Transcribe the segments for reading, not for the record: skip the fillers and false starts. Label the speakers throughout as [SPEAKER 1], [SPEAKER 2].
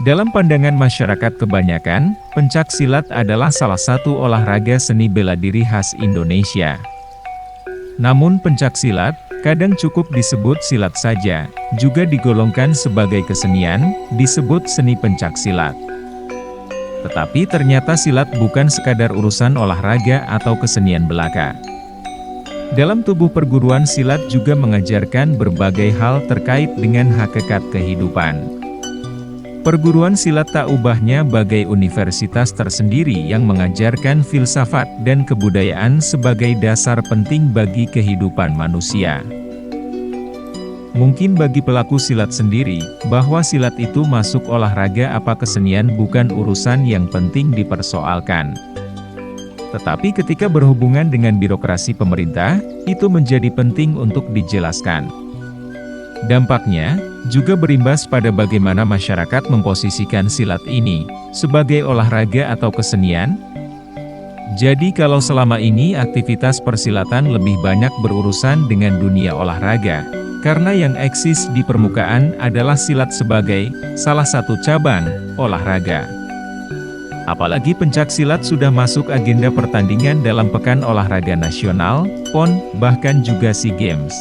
[SPEAKER 1] Dalam pandangan masyarakat kebanyakan, pencak silat adalah salah satu olahraga seni bela diri khas Indonesia. Namun pencak silat, kadang cukup disebut silat saja, juga digolongkan sebagai kesenian, disebut seni pencak silat. Tetapi ternyata silat bukan sekadar urusan olahraga atau kesenian belaka. Dalam tubuh perguruan silat juga mengajarkan berbagai hal terkait dengan hakikat kehidupan. Perguruan silat tak ubahnya bagai universitas tersendiri yang mengajarkan filsafat dan kebudayaan sebagai dasar penting bagi kehidupan manusia. Mungkin bagi pelaku silat sendiri, bahwa silat itu masuk olahraga apa kesenian bukan urusan yang penting dipersoalkan. Tetapi ketika berhubungan dengan birokrasi pemerintah, itu menjadi penting untuk dijelaskan. Dampaknya, juga berimbas pada bagaimana masyarakat memposisikan silat ini, sebagai olahraga atau kesenian. Jadi kalau selama ini aktivitas persilatan lebih banyak berurusan dengan dunia olahraga, karena yang eksis di permukaan adalah silat sebagai salah satu cabang olahraga. Apalagi pencak silat sudah masuk agenda pertandingan dalam Pekan Olahraga Nasional, PON, bahkan juga SEA Games.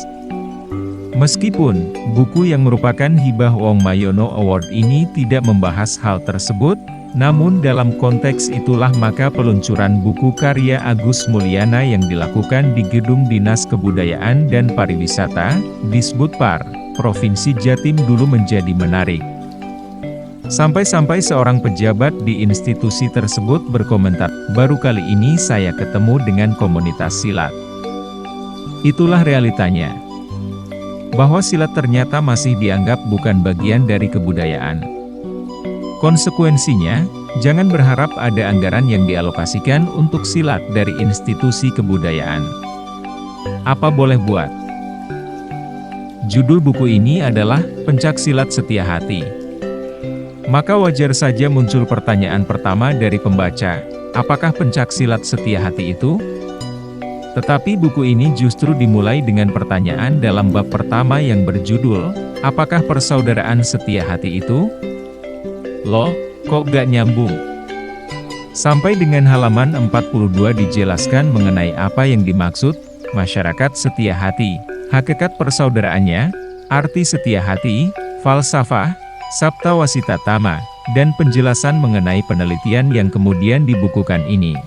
[SPEAKER 1] Meskipun, buku yang merupakan hibah Wong Mayono Award ini tidak membahas hal tersebut, namun dalam konteks itulah maka peluncuran buku karya Agus Mulyana yang dilakukan di Gedung Dinas Kebudayaan dan Pariwisata, Disbudpar, Provinsi Jatim dulu menjadi menarik. Sampai-sampai seorang pejabat di institusi tersebut berkomentar, "Baru kali ini saya ketemu dengan komunitas silat." Itulah realitanya. Bahwa silat ternyata masih dianggap bukan bagian dari kebudayaan. Konsekuensinya, jangan berharap ada anggaran yang dialokasikan untuk silat dari institusi kebudayaan. Apa boleh buat? Judul buku ini adalah Pencak Silat Setia Hati. Maka wajar saja muncul pertanyaan pertama dari pembaca, apakah pencak silat setia hati itu? Tetapi buku ini justru dimulai dengan pertanyaan dalam bab pertama yang berjudul, apakah persaudaraan setia hati itu? Loh, kok gak nyambung? Sampai dengan halaman 42 dijelaskan mengenai apa yang dimaksud, masyarakat setia hati, hakikat persaudaraannya, arti setia hati, falsafah, sabta wasita tama, dan penjelasan mengenai penelitian yang kemudian dibukukan ini.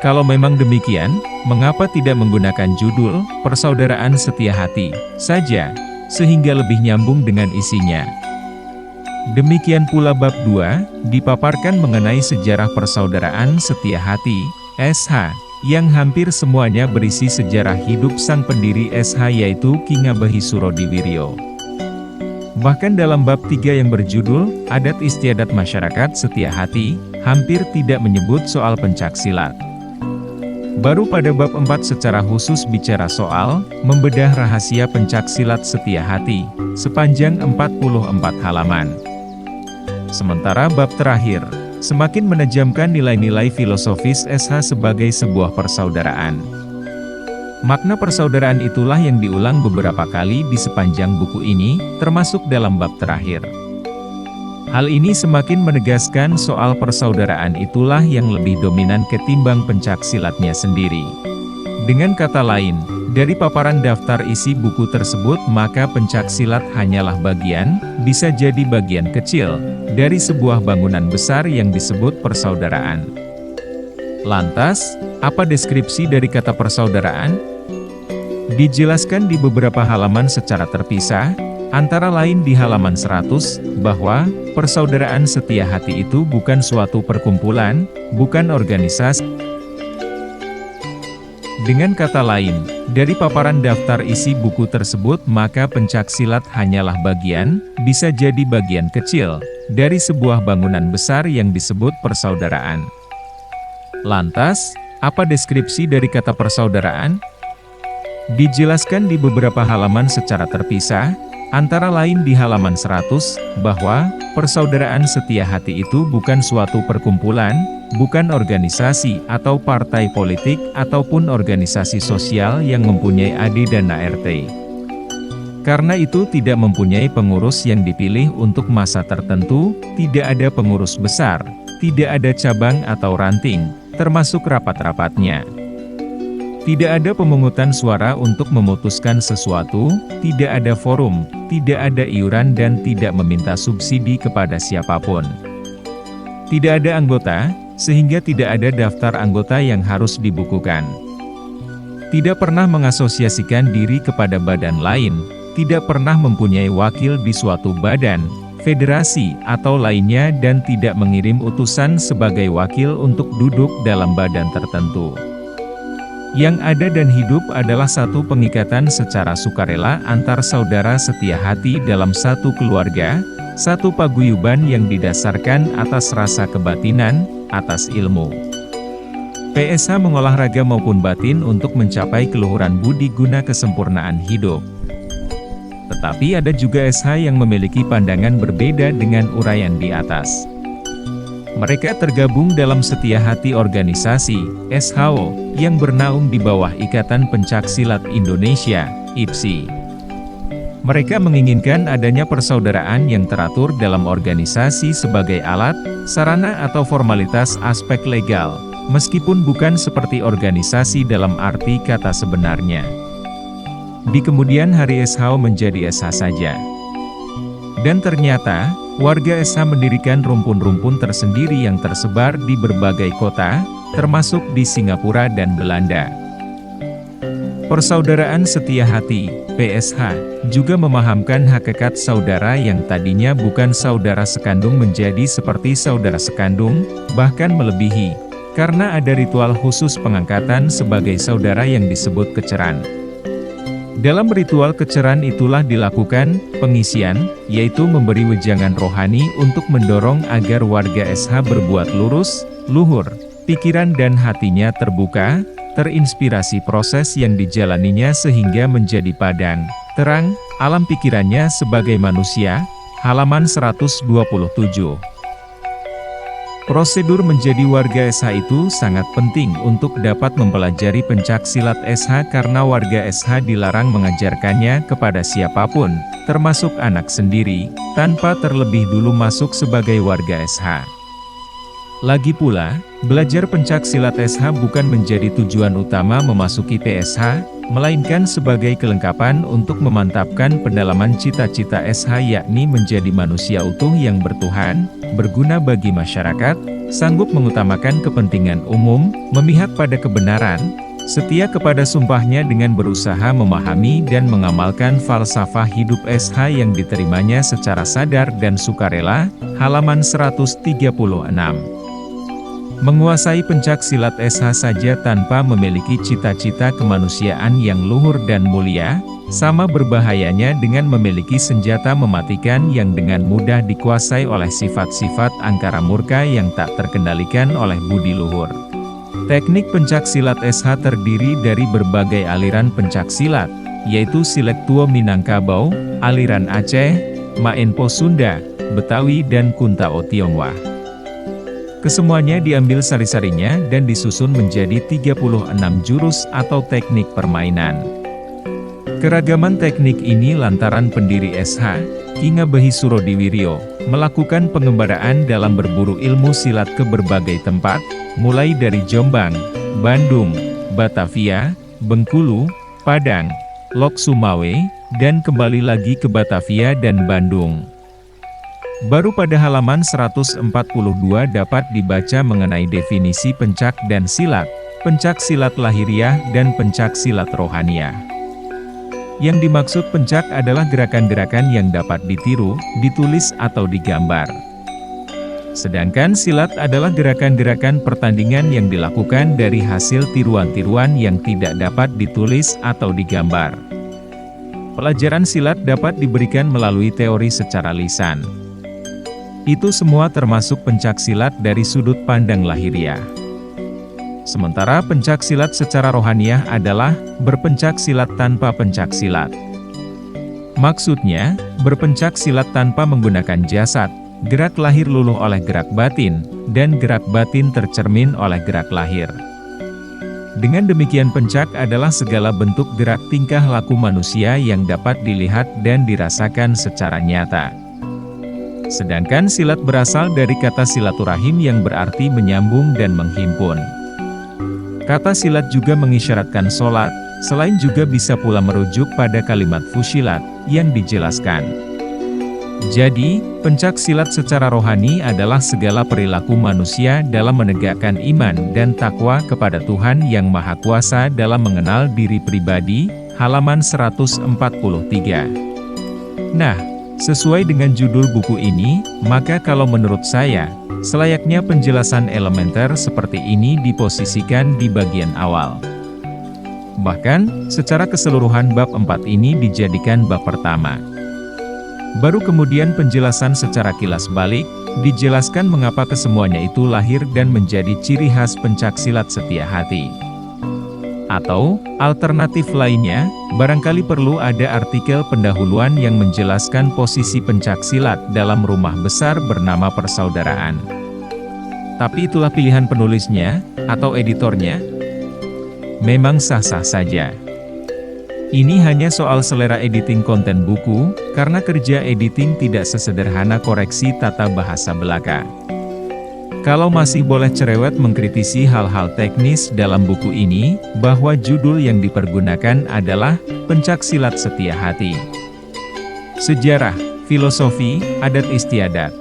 [SPEAKER 1] Kalau memang demikian, mengapa tidak menggunakan judul Persaudaraan Setia Hati saja, sehingga lebih nyambung dengan isinya? Demikian pula bab 2, dipaparkan mengenai sejarah persaudaraan setia hati, SH, yang hampir semuanya berisi sejarah hidup sang pendiri SH yaitu Ki Ngabehi Surodiwiryo. Bahkan dalam bab 3 yang berjudul, Adat Istiadat Masyarakat Setia Hati, hampir tidak menyebut soal pencak silat. Baru pada bab 4 secara khusus bicara soal, membedah rahasia pencak silat setia hati, sepanjang 44 halaman. Sementara bab terakhir, semakin menajamkan nilai-nilai filosofis SH sebagai sebuah persaudaraan. Makna persaudaraan itulah yang diulang beberapa kali di sepanjang buku ini, termasuk dalam bab terakhir. Hal ini semakin menegaskan soal persaudaraan itulah yang lebih dominan ketimbang pencak silatnya sendiri. Dengan kata lain, dari paparan daftar isi buku tersebut maka pencak silat hanyalah bagian, bisa jadi bagian kecil, dari sebuah bangunan besar yang disebut persaudaraan. Lantas, apa deskripsi dari kata persaudaraan? Dijelaskan di beberapa halaman secara terpisah, antara lain di halaman 100, bahwa persaudaraan setia hati itu bukan suatu perkumpulan, bukan organisasi. Dengan kata lain, dari paparan daftar isi buku tersebut maka pencak silat hanyalah bagian, bisa jadi bagian kecil, dari sebuah bangunan besar yang disebut persaudaraan. Lantas, apa deskripsi dari kata persaudaraan? Dijelaskan di beberapa halaman secara terpisah, antara lain di halaman 100, bahwa persaudaraan setia hati itu bukan suatu perkumpulan, bukan organisasi atau partai politik ataupun organisasi sosial yang mempunyai AD dan ART. Karena itu tidak mempunyai pengurus yang dipilih untuk masa tertentu, tidak ada pengurus besar, tidak ada cabang atau ranting, termasuk rapat-rapatnya. Tidak ada pemungutan suara untuk memutuskan sesuatu, tidak ada forum, tidak ada iuran dan tidak meminta subsidi kepada siapapun. Tidak ada anggota, sehingga tidak ada daftar anggota yang harus dibukukan. Tidak pernah mengasosiasikan diri kepada badan lain, tidak pernah mempunyai wakil di suatu badan, federasi, atau lainnya dan tidak mengirim utusan sebagai wakil untuk duduk dalam badan tertentu. Yang ada dan hidup adalah satu pengikatan secara sukarela antar saudara setia hati dalam satu keluarga, satu paguyuban yang didasarkan atas rasa kebatinan, atas ilmu. PSH mengolah raga maupun batin untuk mencapai keluhuran budi guna kesempurnaan hidup. Tetapi ada juga SH yang memiliki pandangan berbeda dengan uraian di atas. Mereka tergabung dalam setia hati organisasi, SHO, yang bernaung di bawah Ikatan Pencaksilat Indonesia, IPSI. Mereka menginginkan adanya persaudaraan yang teratur dalam organisasi sebagai alat, sarana atau formalitas aspek legal, meskipun bukan seperti organisasi dalam arti kata sebenarnya. Di kemudian hari SHO menjadi SH saja. Dan ternyata, warga SH mendirikan rumpun-rumpun tersendiri yang tersebar di berbagai kota, termasuk di Singapura dan Belanda. Persaudaraan Setia Hati, PSH, juga memahamkan hakikat saudara yang tadinya bukan saudara sekandung menjadi seperti saudara sekandung, bahkan melebihi, karena ada ritual khusus pengangkatan sebagai saudara yang disebut keceran. Dalam ritual keceran itulah dilakukan pengisian, yaitu memberi wejangan rohani untuk mendorong agar warga SH berbuat lurus, luhur, pikiran dan hatinya terbuka, terinspirasi proses yang dijalaninya sehingga menjadi padang, terang, alam pikirannya sebagai manusia, halaman 127. Prosedur menjadi warga SH itu sangat penting untuk dapat mempelajari pencaksilat SH karena warga SH dilarang mengajarkannya kepada siapapun, termasuk anak sendiri, tanpa terlebih dulu masuk sebagai warga SH. Lagi pula, belajar pencaksilat SH bukan menjadi tujuan utama memasuki PSH, melainkan sebagai kelengkapan untuk memantapkan pendalaman cita-cita SH yakni menjadi manusia utuh yang bertuhan, berguna bagi masyarakat, sanggup mengutamakan kepentingan umum, memihak pada kebenaran, setia kepada sumpahnya dengan berusaha memahami dan mengamalkan falsafah hidup SH yang diterimanya secara sadar dan sukarela, halaman 136. Menguasai pencaksilat SH saja tanpa memiliki cita-cita kemanusiaan yang luhur dan mulia, sama berbahayanya dengan memiliki senjata mematikan yang dengan mudah dikuasai oleh sifat-sifat angkara murka yang tak terkendalikan oleh budi luhur. Teknik pencaksilat SH terdiri dari berbagai aliran pencaksilat, yaitu Silet Tuo Minangkabau, aliran Aceh, Maenpo Sunda, Betawi dan Kuntao Tionghoa. Kesemuanya diambil sari-sarinya dan disusun menjadi 36 jurus atau teknik permainan. Keragaman teknik ini lantaran pendiri SH, Ki Ngabehi Surodiwiryo, melakukan pengembaraan dalam berburu ilmu silat ke berbagai tempat, mulai dari Jombang, Bandung, Batavia, Bengkulu, Padang, Lok Sumawe, dan kembali lagi ke Batavia dan Bandung. Baru pada halaman 142 dapat dibaca mengenai definisi pencak dan silat, pencak silat lahiriah dan pencak silat rohaniah. Yang dimaksud pencak adalah gerakan-gerakan yang dapat ditiru, ditulis atau digambar. Sedangkan silat adalah gerakan-gerakan pertandingan yang dilakukan dari hasil tiruan-tiruan yang tidak dapat ditulis atau digambar. Pelajaran silat dapat diberikan melalui teori secara lisan. Itu semua termasuk pencaksilat dari sudut pandang lahiriah. Sementara pencaksilat secara rohaniah adalah berpencaksilat tanpa pencaksilat. Maksudnya, berpencaksilat tanpa menggunakan jasad, gerak lahir luluh oleh gerak batin, dan gerak batin tercermin oleh gerak lahir. Dengan demikian pencak adalah segala bentuk gerak tingkah laku manusia yang dapat dilihat dan dirasakan secara nyata. Sedangkan silat berasal dari kata silaturahim yang berarti menyambung dan menghimpun. Kata silat juga mengisyaratkan sholat, selain juga bisa pula merujuk pada kalimat fusilat, yang dijelaskan. Jadi, pencak silat secara rohani adalah segala perilaku manusia dalam menegakkan iman dan takwa kepada Tuhan Yang Maha Kuasa dalam mengenal diri pribadi, halaman 143. Nah, sesuai dengan judul buku ini, maka kalau menurut saya, selayaknya penjelasan elementer seperti ini diposisikan di bagian awal. Bahkan, secara keseluruhan bab 4 ini dijadikan bab pertama. Baru kemudian penjelasan secara kilas balik, dijelaskan mengapa kesemuanya itu lahir dan menjadi ciri khas pencak silat setia hati. Atau, alternatif lainnya, barangkali perlu ada artikel pendahuluan yang menjelaskan posisi pencak silat dalam rumah besar bernama persaudaraan. Tapi itulah pilihan penulisnya, atau editornya. Memang sah-sah saja. Ini hanya soal selera editing konten buku, karena kerja editing tidak sesederhana koreksi tata bahasa belaka. Kalau masih boleh cerewet mengkritisi hal-hal teknis dalam buku ini, bahwa judul yang dipergunakan adalah Pencak Silat Setia Hati. Sejarah, filosofi, adat istiadat.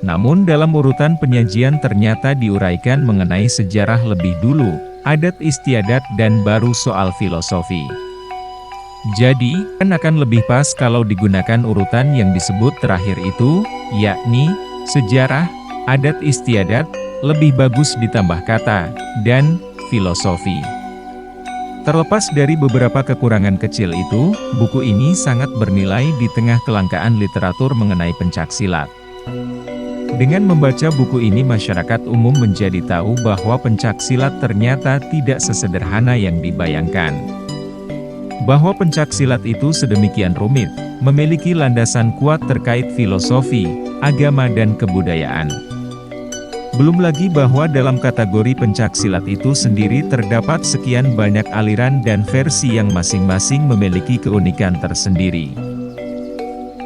[SPEAKER 1] Namun dalam urutan penyajian ternyata diuraikan mengenai sejarah lebih dulu, adat istiadat dan baru soal filosofi. Jadi, akan lebih pas kalau digunakan urutan yang disebut terakhir itu, yakni, sejarah, adat istiadat, lebih bagus ditambah kata, dan, filosofi. Terlepas dari beberapa kekurangan kecil itu, buku ini sangat bernilai di tengah kelangkaan literatur mengenai pencak silat. Dengan membaca buku ini masyarakat umum menjadi tahu bahwa pencak silat ternyata tidak sesederhana yang dibayangkan. Bahwa pencak silat itu sedemikian rumit, memiliki landasan kuat terkait filosofi, agama dan kebudayaan. Belum lagi bahwa dalam kategori pencak silat itu sendiri terdapat sekian banyak aliran dan versi yang masing-masing memiliki keunikan tersendiri.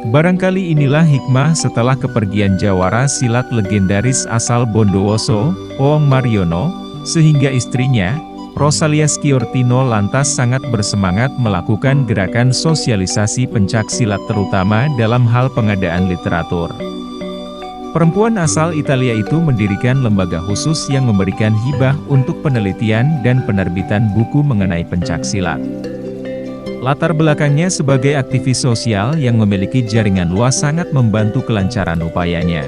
[SPEAKER 1] Barangkali inilah hikmah setelah kepergian jawara silat legendaris asal Bondowoso, Owong Mariono, sehingga istrinya, Rosalia Sciortino lantas sangat bersemangat melakukan gerakan sosialisasi pencak silat terutama dalam hal pengadaan literatur. Perempuan asal Italia itu mendirikan lembaga khusus yang memberikan hibah untuk penelitian dan penerbitan buku mengenai pencak silat. Latar belakangnya sebagai aktivis sosial yang memiliki jaringan luas sangat membantu kelancaran upayanya.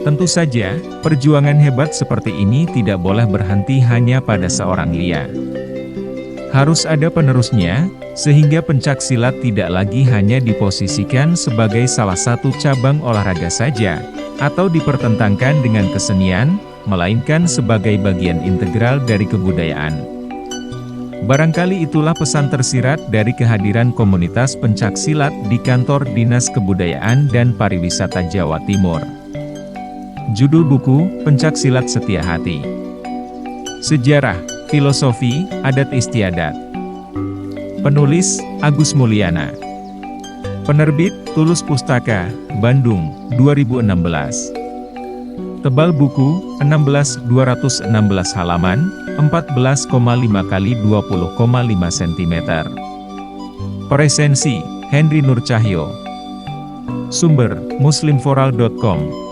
[SPEAKER 1] Tentu saja, perjuangan hebat seperti ini tidak boleh berhenti hanya pada seorang Lia. Harus ada penerusnya, sehingga pencak silat tidak lagi hanya diposisikan sebagai salah satu cabang olahraga saja, atau dipertentangkan dengan kesenian, melainkan sebagai bagian integral dari kebudayaan. Barangkali itulah pesan tersirat dari kehadiran komunitas pencak silat di kantor Dinas Kebudayaan dan Pariwisata Jawa Timur. Judul buku, Pencak Silat Setia Hati. Sejarah, filosofi, adat istiadat. Penulis, Agus Mulyana. Penerbit, Tulus Pustaka, Bandung, 2016. Tebal buku, 216 halaman, 14,5 x 20,5 cm. Presensi, Henry Nur Cahyo. Sumber, muslimforal.com.